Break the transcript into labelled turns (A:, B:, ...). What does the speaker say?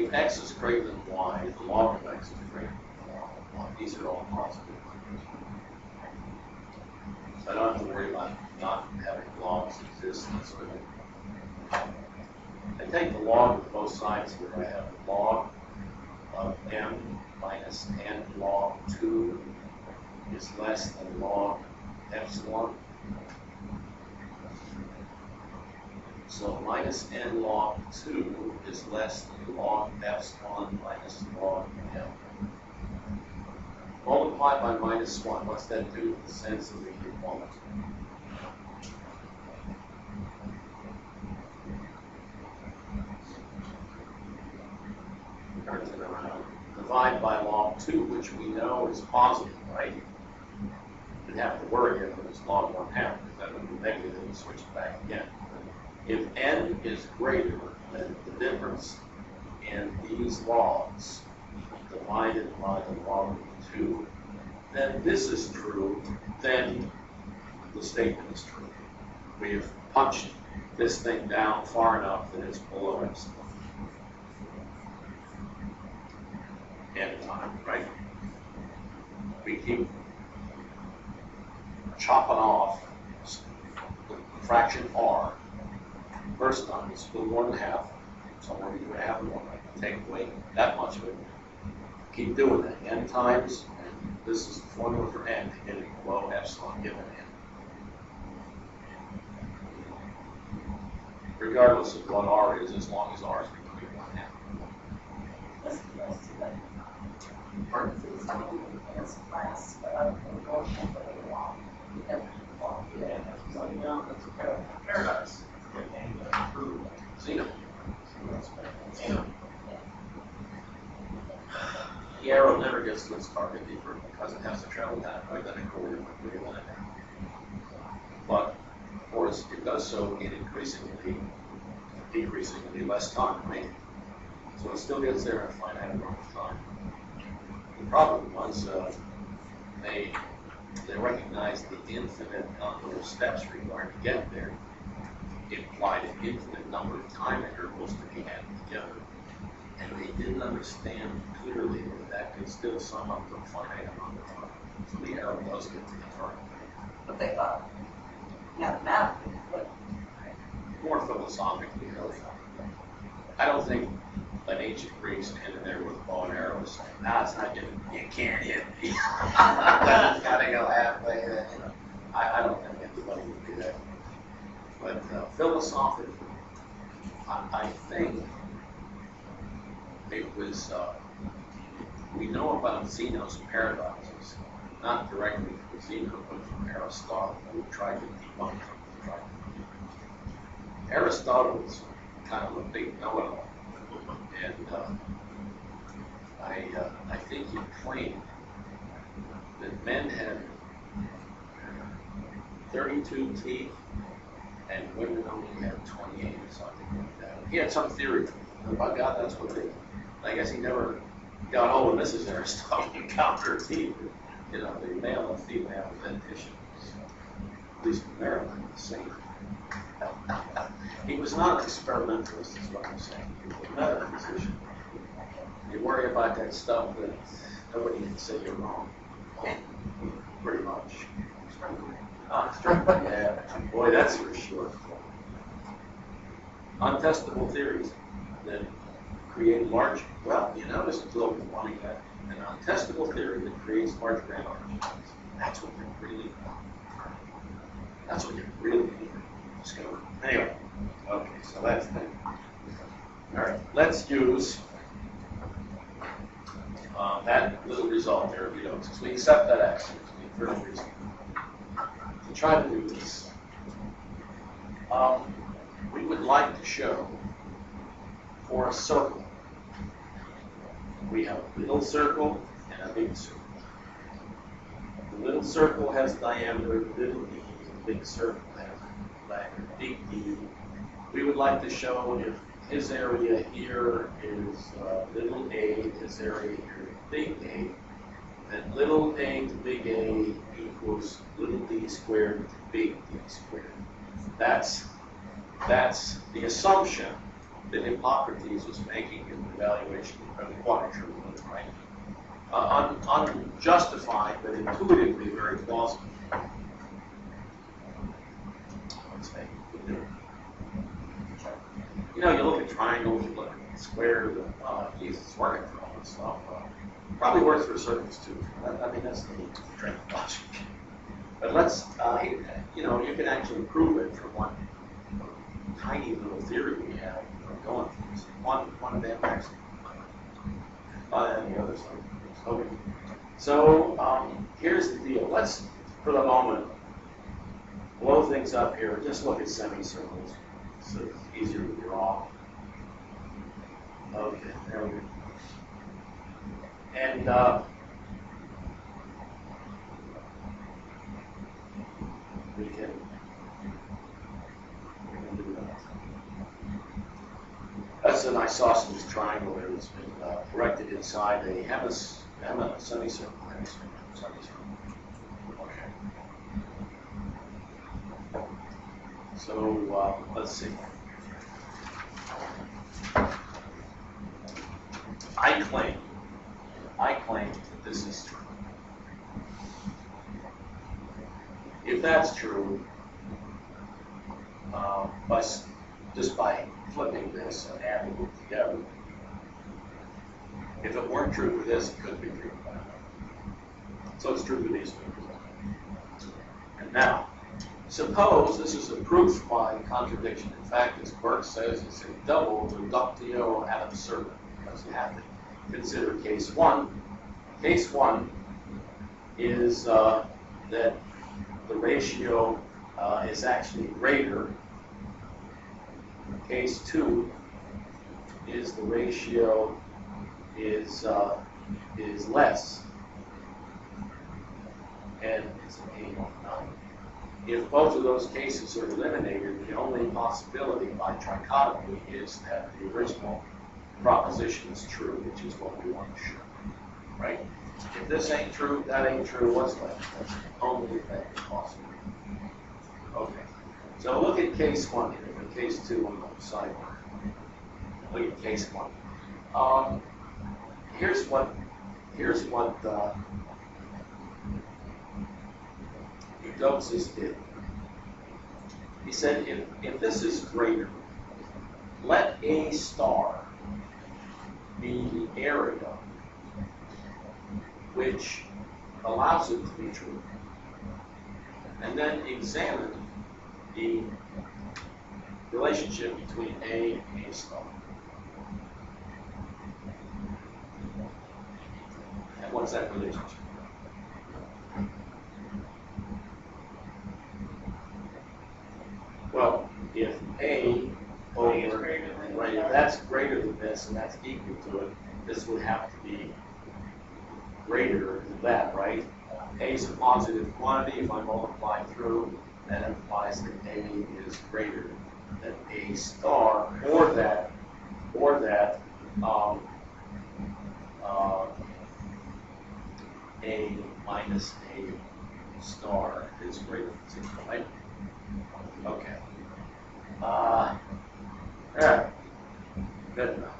A: if x is greater than y, the log of x is greater than the log of y. These are all positive numbers. So I don't have to worry about not having logs exist in this way. I take the log of both sides here. I have the log of m minus n log 2 is less than log epsilon. So minus n log 2 is less than log epsilon minus log m. Multiply by minus 1. What's that do to the sense of the equality? Turns it around. Divide by log 2, which we know is positive, right? You didn't have to worry if it was log 1/2, because that would be negative and switch it back again. If n is greater than the difference in these logs divided by the log of 2, then this is true, then the statement is true. We've punched this thing down far enough that it's below epsilon. N time, right? We keep chopping off the fraction r. First time, it's split 1/2. So I'm going to do 1/2 and 1. I can take away that much of it. Keep doing that n times, and this is the formula for n to get it below epsilon given n. Regardless of what r is, as long as r is between 1/2. Pardon? Paradise. Zeno. The arrow never gets to its target deeper because it has to travel that way, then a quarter would be 1/2. But, of course, it does so in decreasingly less time, right? So it still gets there in a finite amount of time. The problem was they recognized the infinite number of steps required to get there. It implied an infinite number of time intervals to be added together. And they didn't understand clearly that could still sum up to a finite amount of time. So the arrow does get to the target.
B: But they thought mathematically, but
A: More philosophically, really. I don't think an ancient Greek standing there with a bow and arrow was saying, "Nah, it's not getting. You can't hit me. It's got to go halfway." You know, I don't think anybody would do that. But philosophically, I think it was. We know about Zeno's paradoxes, not directly from Zeno, but from Aristotle, who tried to debunk them. Aristotle was kind of a big know-it-all. And I think he claimed that men had 32 teeth and women only had 28 or something like that. He had some theory about God, that's what they. I guess he never got hold of Mrs. Aristotle and counted her teeth. You know, the male and female dentition, at least in Maryland, the same. He was not an experimentalist, is what I'm saying. He was a metaphysician. You worry about that stuff that nobody can say you're wrong. Pretty much. Yeah, boy, that's for sure. Untestable theories that create large, well, you notice it's a little bit funny that an untestable theory that creates large grand arches. That's what you really, that's what you really need to discover. Anyway, okay, so that's that. All right, let's use that little result there, if you don't. So we accept that axiom. It's the first reason to try to do this. We would like to show for a circle. We have a little circle and a big circle. The little circle has diameter little d, the big circle has diameter big D. We would like to show if his area here is little a, his area here is big A, then little a to big A equals little d squared to big D squared. That's the assumption that Hippocrates was making in the evaluation of the quadrature rule, right? Unjustified, but intuitively very plausible. Let's say, you know, you look at triangles, you look at squares, and Jesus, it's working for all this stuff. Probably works for circles too. I mean, that's the train of logic. But let's, you know, you can actually prove it from one tiny little theory we have going for this. One of them actually. And the other side. Okay. So here's the deal. Let's, for the moment, blow things up here. Just look at semicircles. So it's easier to draw. Okay, there we go. And we can do that. That's an isosceles triangle there that's been corrected inside a semicircle. Okay. So let's see. I claim that this is true. If that's true, just by flipping this and adding it together, if it weren't true for this, it couldn't be true for that. So it's true for these two. And now, suppose this is a proof by contradiction. In fact, as Burke says, it's a double reductio ad absurdum, because you have to consider case one. Case one is that the ratio is actually greater. Case two is the ratio is less, and it's an 8 over 9. If both of those cases are eliminated, the only possibility by trichotomy is that the original proposition is true, which is what we want to show, right? If this ain't true, that ain't true, what's left? That's the only thing that's possible. Okay, so look at case one here, and case two on the sidebar. Look at case one. Here's what Eudoxus did. He said, if this is greater, let A star be the area which allows it to be true, and then examine the relationship between A and A star. And what's that relationship? Well, if A over, right, if that's greater than this and that's equal to it, this would have to be greater than that, right? A is a positive quantity. If I multiply through, that implies that A is greater than A star, or that A minus A star is greater than 0, right? Okay. Yeah, good enough.